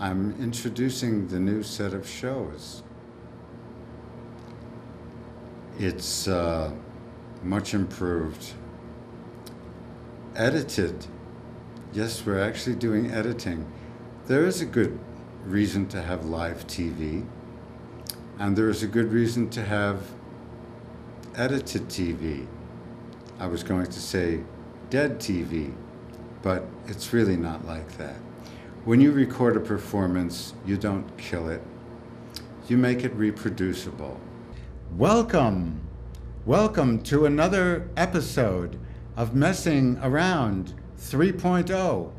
I'm introducing the new set of shows. It's much improved. Edited. Yes, we're actually doing editing. There is a good reason to have live TV, and there is a good reason to have edited TV. I was going to say dead TV, but it's really not like that. When you record a performance, you don't kill it. You make it reproducible. Welcome! Welcome to another episode of Messing Around 3.0.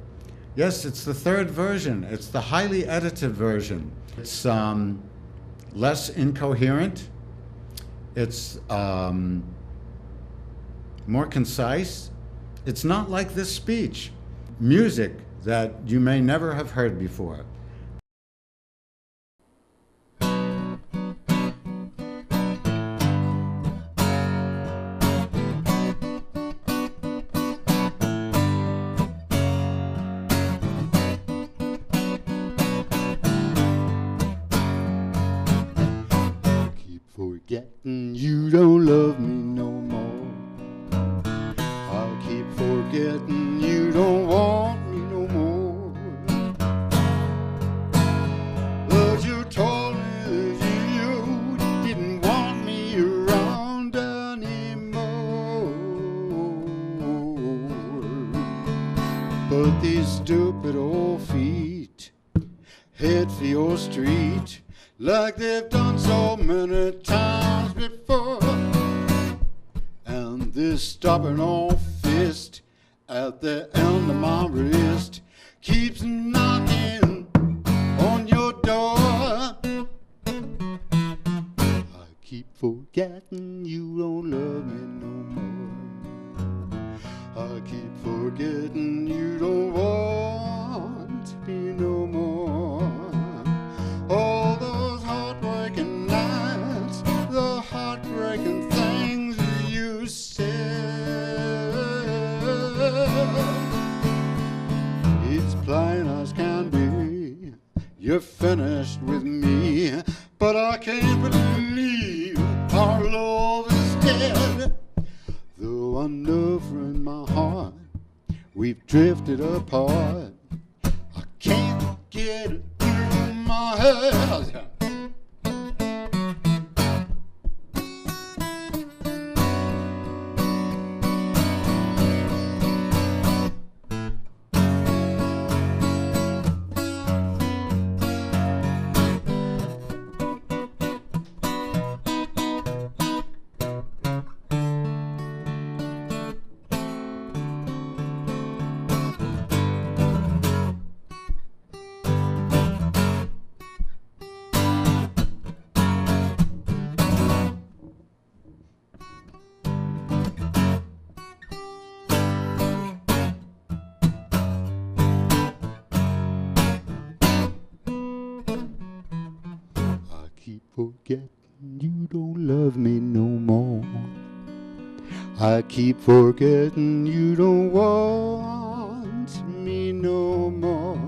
Yes, it's the third version. It's the highly edited version. It's less incoherent. It's more concise. It's not like this speech. Music that you may never have heard before. Forgetting you don't love me no more. I'll keep forgetting you don't want me no more. But you told me that you didn't want me around anymore. But these stupid old feet head for your street like they've done so many times before. And this stubborn old fist at the end of my wrist keeps knocking on your door. I keep forgetting you don't love me no more. I keep forgetting you don't want me no more. All those heartbreaking nights, the heartbreaking things you said. It's plain as can be, you're finished with me, but I can't believe our love is dead. Though I know in my heart we've drifted apart, I can't get it through my head. Forgetting you don't love me no more. I keep forgetting you don't want me no more.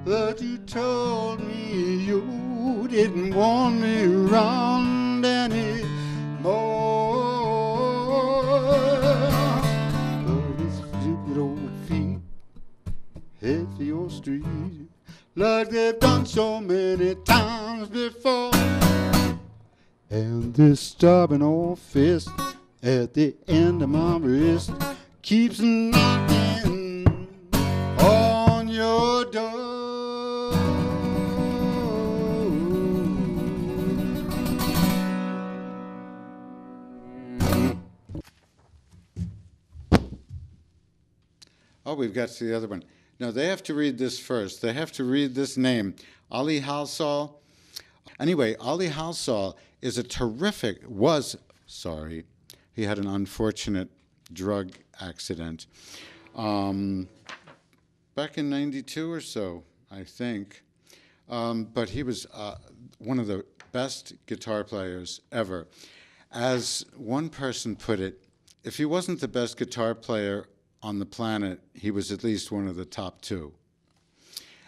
That you told me you didn't want me around anymore. But these stupid old feet head for your street like they've done so many times before. And this stubborn old fist at the end of my wrist keeps knocking on your door. Oh, we've got to the other one. No, they have to read this first. They have to read this name, Ali Halsey. Anyway, Ali Halsey is a terrific, he had an unfortunate drug accident back in '92 or so, I think. But he was one of the best guitar players ever. As one person put it, if he wasn't the best guitar player on the planet, he was at least one of the top two.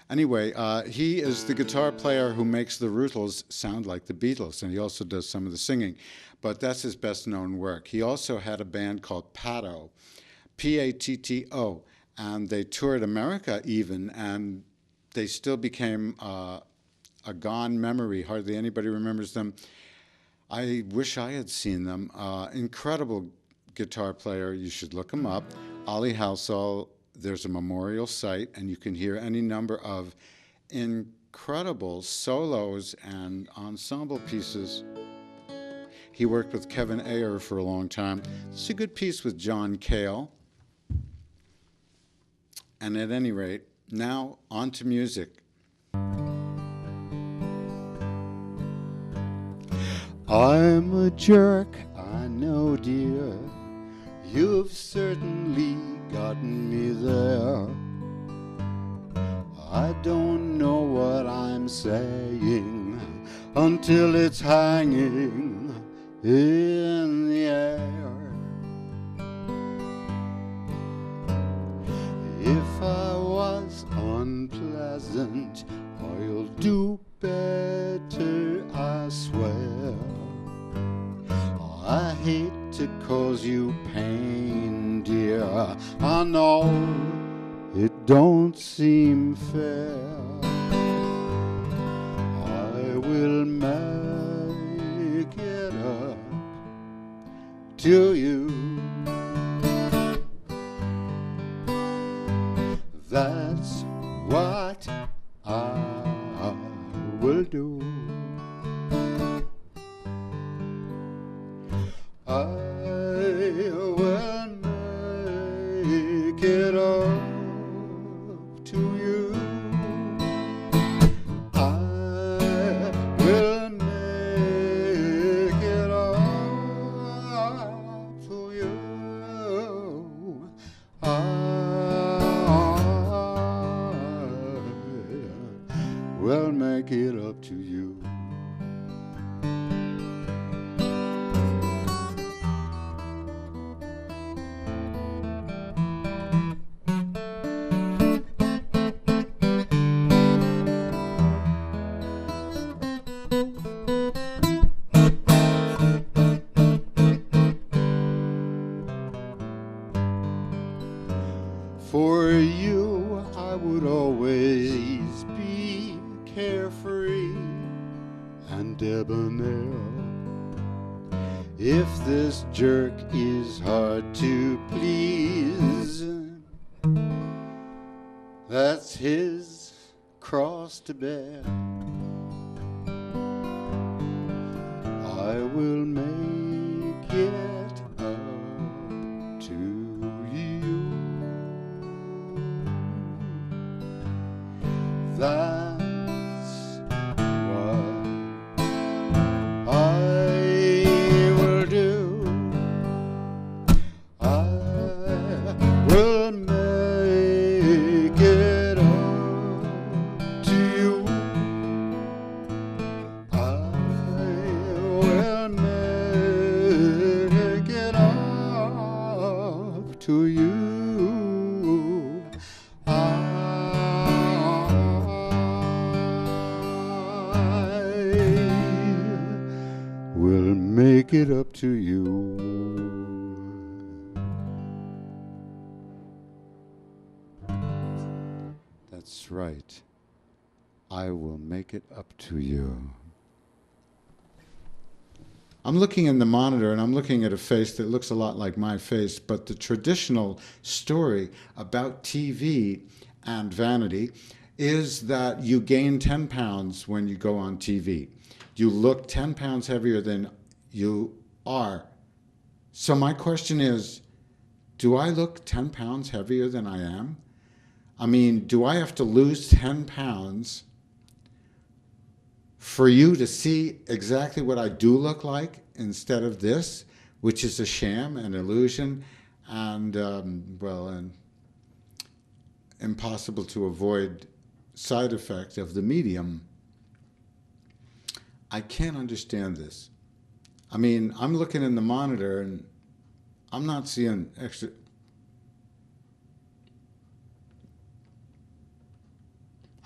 Anyway, he is the guitar player who makes the Rutles sound like the Beatles, and he also does some of the singing. But that's his best known work. He also had a band called Patto, Patto, and they toured America even, and they still became a gone memory. Hardly anybody remembers them. I wish I had seen them. Incredible guitar player. You should look him up. Ali Halsey. There's a memorial site, and you can hear any number of incredible solos and ensemble pieces. He worked with Kevin Ayer for a long time. It's a good piece with John Cale. And at any rate, now on to music. I'm a jerk, I know, dear. You've certainly gotten me there. I don't know what I'm saying until it's hanging in the air. If I was unpleasant, I'll do better, I swear. I hate to cause you pain, dear. I know it don't seem fair. I will make it up to you. That's what I will do. I will make it up to you. I will make it up to you. I will make it up to you. For you, I would always be carefree and debonair. If this jerk is hard to please, that's his cross to bear. I will make it up to you. That's what I will do. I will make it up to you. I will make it up to you. Will make it up to you. That's right. I will make it up to you. I'm looking in the monitor and I'm looking at a face that looks a lot like my face, but the traditional story about TV and vanity is that you gain 10 pounds when you go on TV. You look 10 pounds heavier than you are. So my question is, do I look 10 pounds heavier than I am? I mean, do I have to lose 10 pounds for you to see exactly what I do look like instead of this, which is a sham, an illusion, and, and impossible to avoid side effect of the medium? I can't understand this. I mean, I'm looking in the monitor and I'm not seeing extra.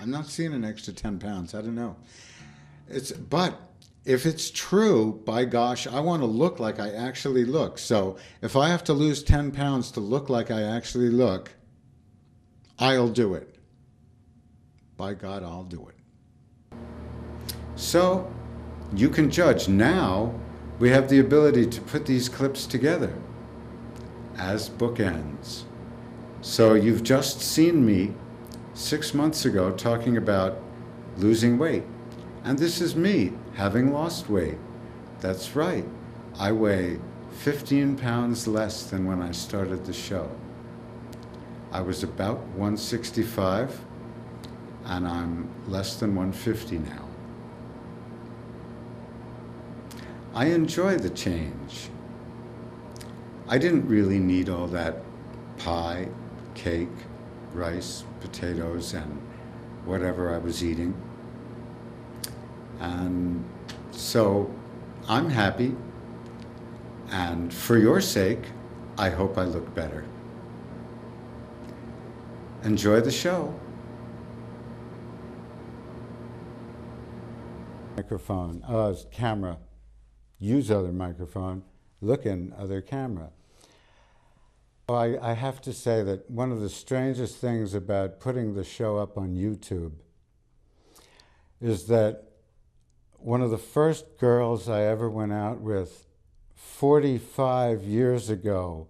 I'm not seeing an extra 10 pounds. I don't know. But if it's true, by gosh, I want to look like I actually look. So if I have to lose 10 pounds to look like I actually look, I'll do it. By God, I'll do it. So you can judge. Now we have the ability to put these clips together as bookends. So you've just seen me 6 months ago talking about losing weight. And this is me having lost weight. That's right. I weigh 15 pounds less than when I started the show. I was about 165, and I'm less than 150 now. I enjoy the change. I didn't really need all that pie, cake, rice, potatoes, and whatever I was eating. And so I'm happy, and for your sake, I hope I look better. Enjoy the show. Microphone, camera. Use other microphone, look in other camera. I have to say that one of the strangest things about putting the show up on YouTube is that one of the first girls I ever went out with 45 years ago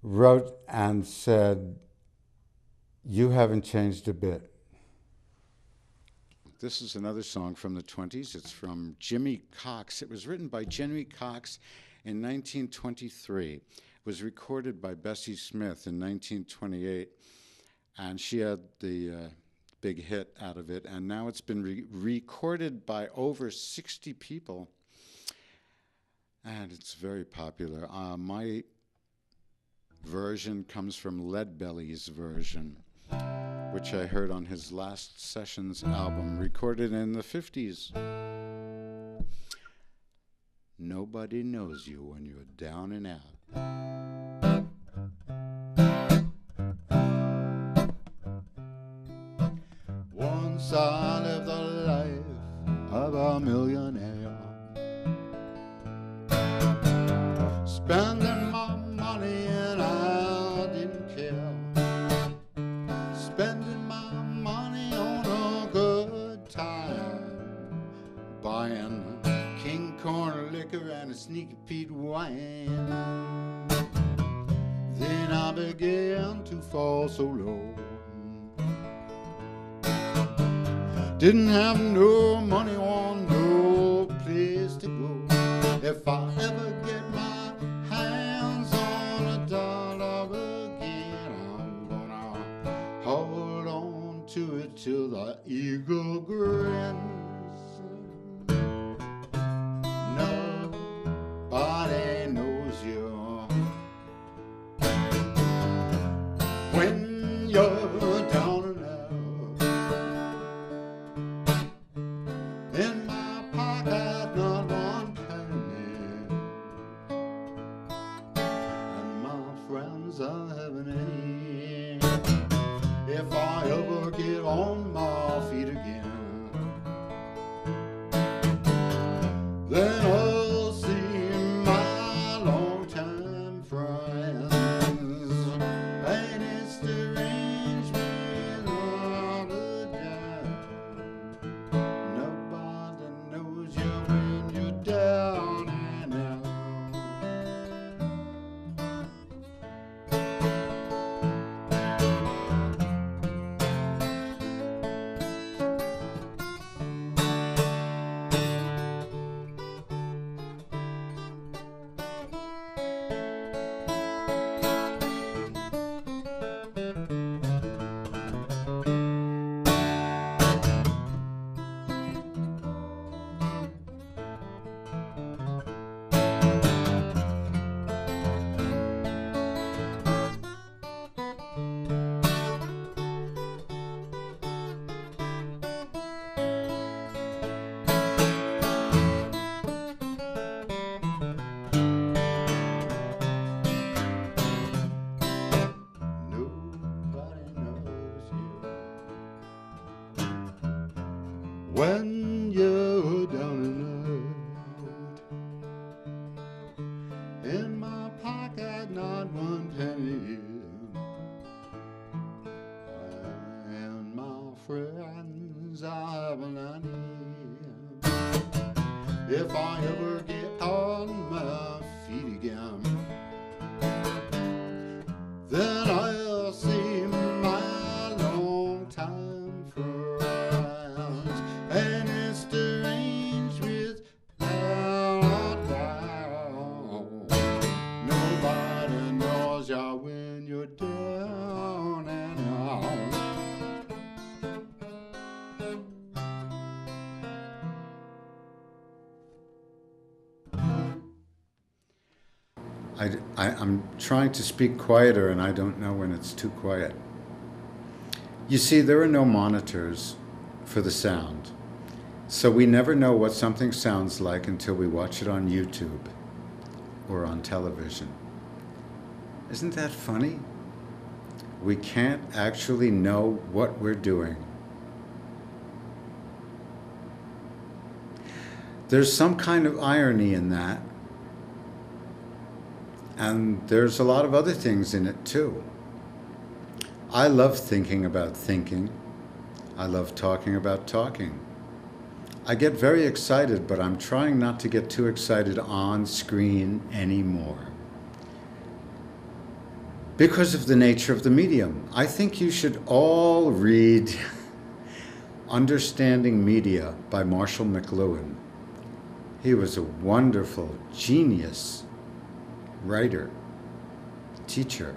wrote and said, "You haven't changed a bit." This is another song from the 20s. It's from Jimmy Cox. It was written by Jimmy Cox in 1923. It was recorded by Bessie Smith in 1928, and she had the big hit out of it, and now it's been recorded by over 60 people, and it's very popular. My version comes from Leadbelly's version, which I heard on his Last Sessions album, recorded in the 50s. Nobody knows you when you're down and out. Once I lived the life of a millionaire, spending my money and I didn't care, spending my money on a good time, buying King Corn liquor and a Sneaky Pete wine. Then I began to fall so low, didn't have no money or no place to go. If I ever get my hands on a dollar again, I'm gonna hold on to it till the eagle grins. Nobody knows you when you're down and out. In my pocket, not one penny, and my friends are having any. If I ever get on my feet again, then I'll see my longtime friends, and it's the arrangement of the dime. Nobody knows you when you're down and out. when you're down and out. In my pocket, not one penny, and my friends I have an idea. If I ever get on my feet again, then I'll see my long time friends, and it's strange with down. Nobody knows ya when you're down and out. I'm trying to speak quieter, and I don't know when it's too quiet. You see, there are no monitors for the sound, so we never know what something sounds like until we watch it on YouTube or on television. Isn't that funny? We can't actually know what we're doing. There's some kind of irony in that. And there's a lot of other things in it too. I love thinking about thinking. I love talking about talking. I get very excited, but I'm trying not to get too excited on screen anymore. Because of the nature of the medium. I think you should all read Understanding Media by Marshall McLuhan. He was a wonderful genius writer, teacher,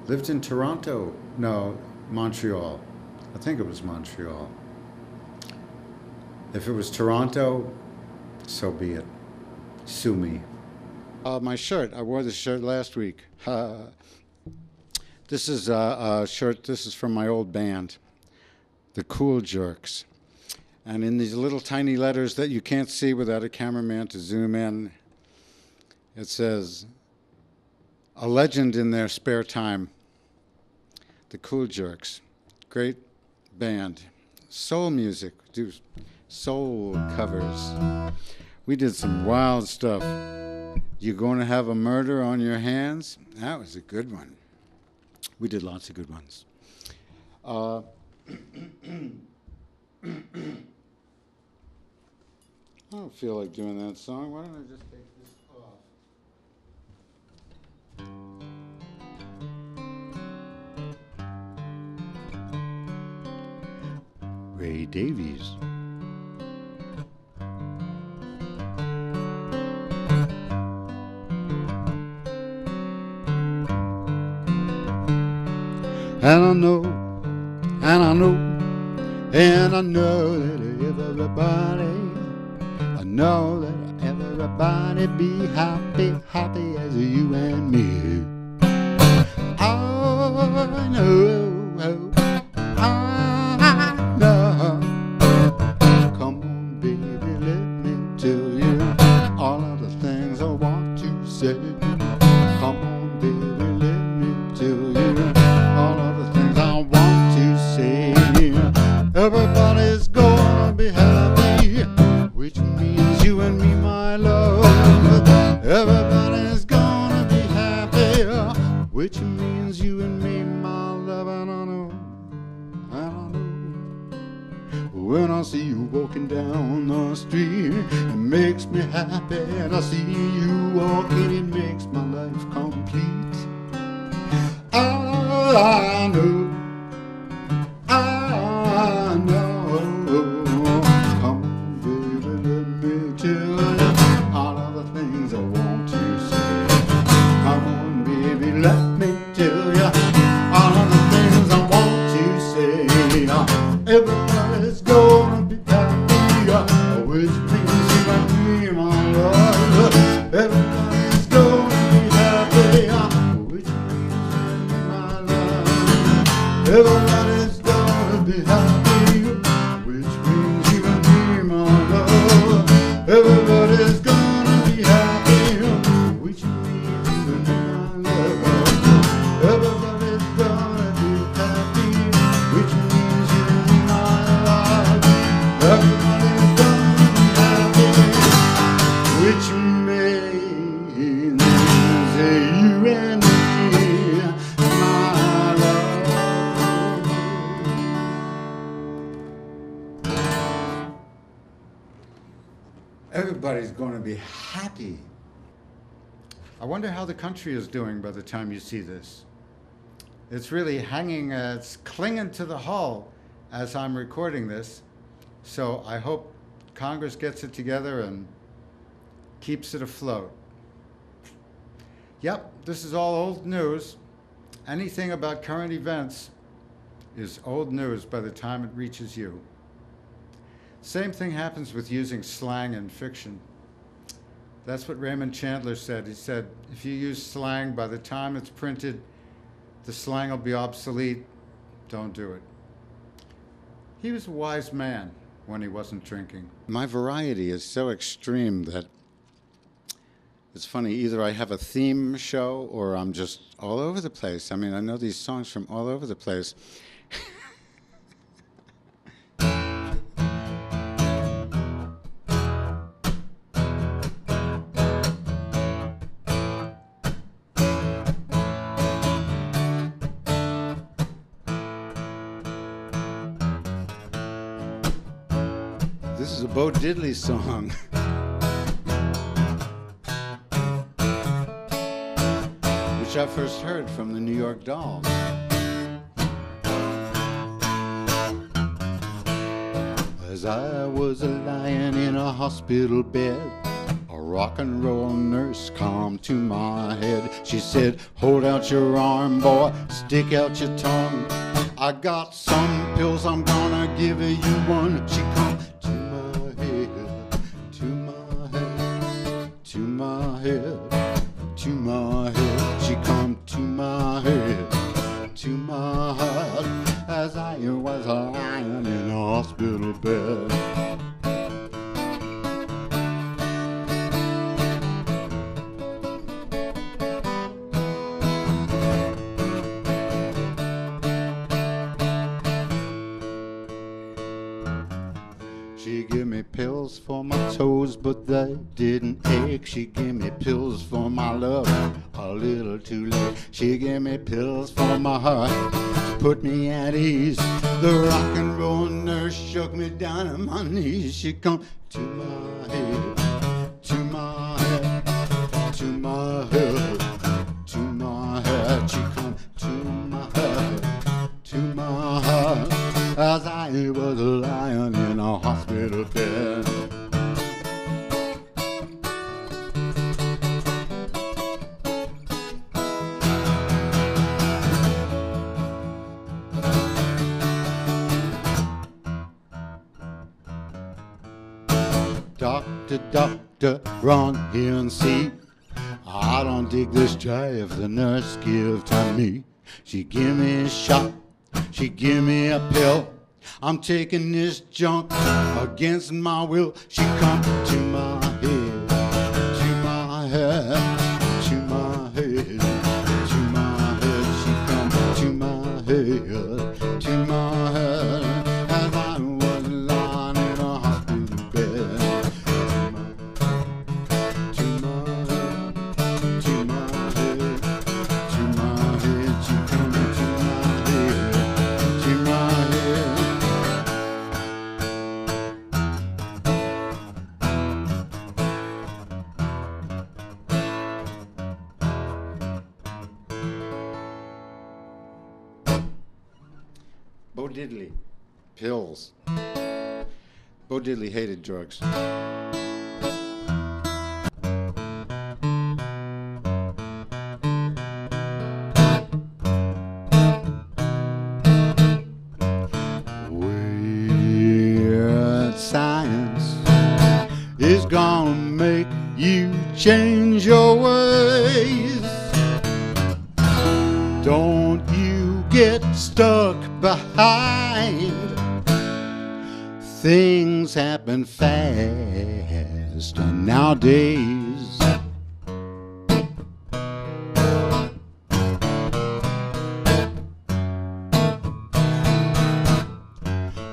lived in Toronto, no, Montreal. I think it was Montreal. If it was Toronto, so be it. Sue me. My shirt, I wore this shirt last week. This is a shirt, this is from my old band, the Cool Jerks. And in these little tiny letters that you can't see without a cameraman to zoom in, it says, a legend in their spare time, the Cool Jerks. Great band. Soul music, do soul covers. We did some wild stuff. You Gonna Have a Murder on Your Hands? That was a good one. We did lots of good ones. I don't feel like doing that song. Why don't I just take this off? Ray Davies. And I know, and I know, and I know that everybody, I know that everybody be happy, happy as you and me. I know, I know. Come on, baby, let me tell you all of the things I want to say. Come on, baby, let me tell you all of the things I want to say. Everybody's gonna be happy, which means you and me, my love. Everybody's gonna be happy, which means you and me, my love. And I know, when I see you walking down the street, it makes me happy. And I see you walking, it makes my life complete. I know, I know. Come on, baby, let me tell you all of the things I want to say. Come on, baby, let me tell you all of the things I want to say. Everybody's gonna be happy, which means you and me, my love. Everybody's gonna be happy, which means you and me, my love. Everybody's gonna be happy, which means you and me, my love. Everybody's gonna be happy, which means you and me, my love. Everybody's gonna be happy, which means you and me, my love. Everybody's going to be happy. I wonder how the country is doing by the time you see this. It's really hanging, it's clinging to the hull as I'm recording this. So I hope Congress gets it together and keeps it afloat. Yep, this is all old news. Anything about current events is old news by the time it reaches you. Same thing happens with using slang in fiction. That's what Raymond Chandler said. He said, if you use slang, by the time it's printed, the slang will be obsolete. Don't do it. He was a wise man when he wasn't drinking. My variety is so extreme that it's funny, either I have a theme show or I'm just all over the place. I mean, I know these songs from all over the place. This is a Bo Diddley song. Which I first heard from the New York Dolls. As I was lying in a hospital bed, a rock and roll nurse come to my head. She said, hold out your arm, boy, stick out your tongue. I got some pills, I'm gonna give you one. She come to my head, to my head, to my head, to my head. She come to my head, to my heart, as I was lying in a hospital bed. She gave me pills for my toes, but they didn't ache. She gave me pills for my love, a little too late. She gave me pills for my heart, to put me at ease. The rock and roll nurse shook me down on my knees. She come to my head, to my head, to my head, to my head. She come to my head, to my heart, as I was lying in a hospital bed. Doctor, doctor, run here and see. I don't dig this jive the nurse give to me. She give me a shot, she give me a pill. I'm taking this junk against my will. She come to my head, to my head, to my head, to my head. She come to my head, to my head, as I was lying in a hospital bed. To my head, to my head, to my head. She come to my head, to my head. Bo Diddley, pills. Bo Diddley hated drugs. Weird science is gonna make you change your ways. Don't you get stuck behind. Things happen fast nowadays.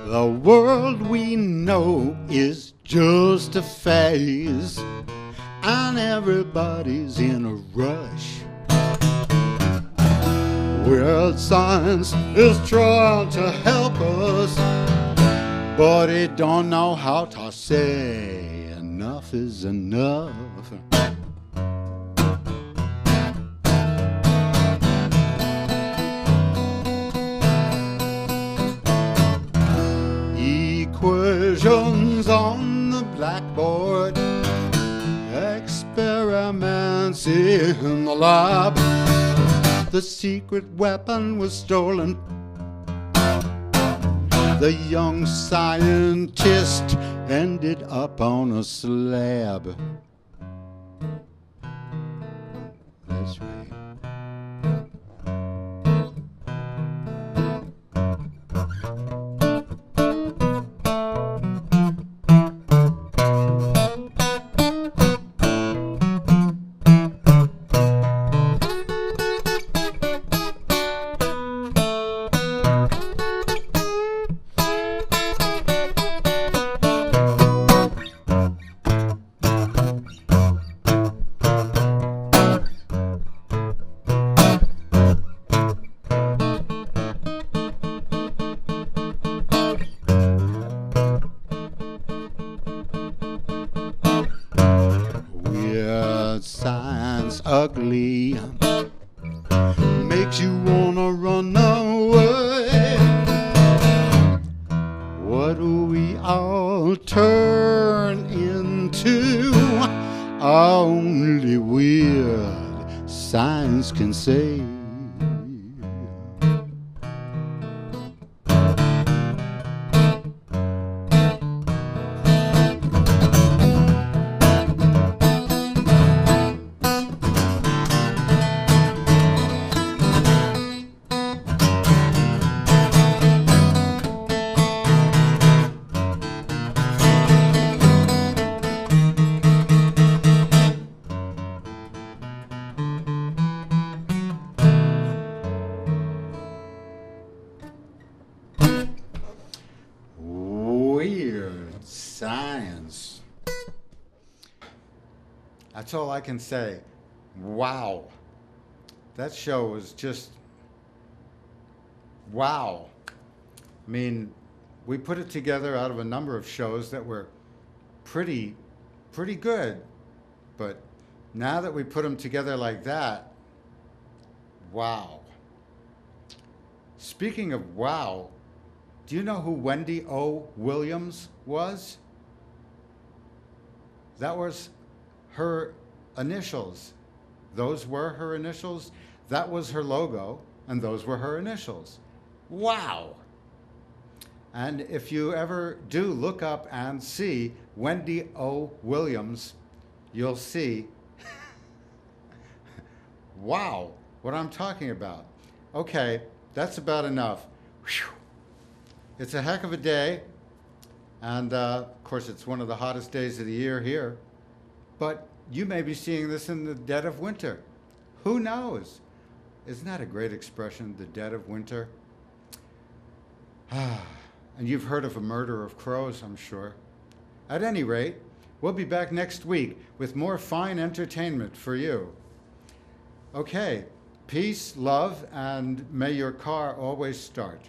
The world we know is just a phase, and everybody's in a rush. Weird science is trying to help us, but it don't know how to say enough is enough. Equations on the blackboard, experiments in the lab. The secret weapon was stolen. The young scientist ended up on a slab. That's right. Science ugly makes you wanna run away. What do we all turn into? Only weird science can say. Weird science. That's all I can say. Wow. That show was just wow. I mean, we put it together out of a number of shows that were pretty good. But now that we put them together like that, wow. Speaking of wow, do you know who Wendy O. Williams was? That was her initials. Those were her initials. That was her logo, and those were her initials. Wow. And if you ever do look up and see Wendy O. Williams, you'll see, wow, what I'm talking about. Okay, that's about enough. Whew. It's a heck of a day, and of course it's one of the hottest days of the year here, but you may be seeing this in the dead of winter. Who knows? Isn't that a great expression, the dead of winter? And you've heard of a murder of crows, I'm sure. At any rate, we'll be back next week with more fine entertainment for you. Okay, peace, love, and may your car always start.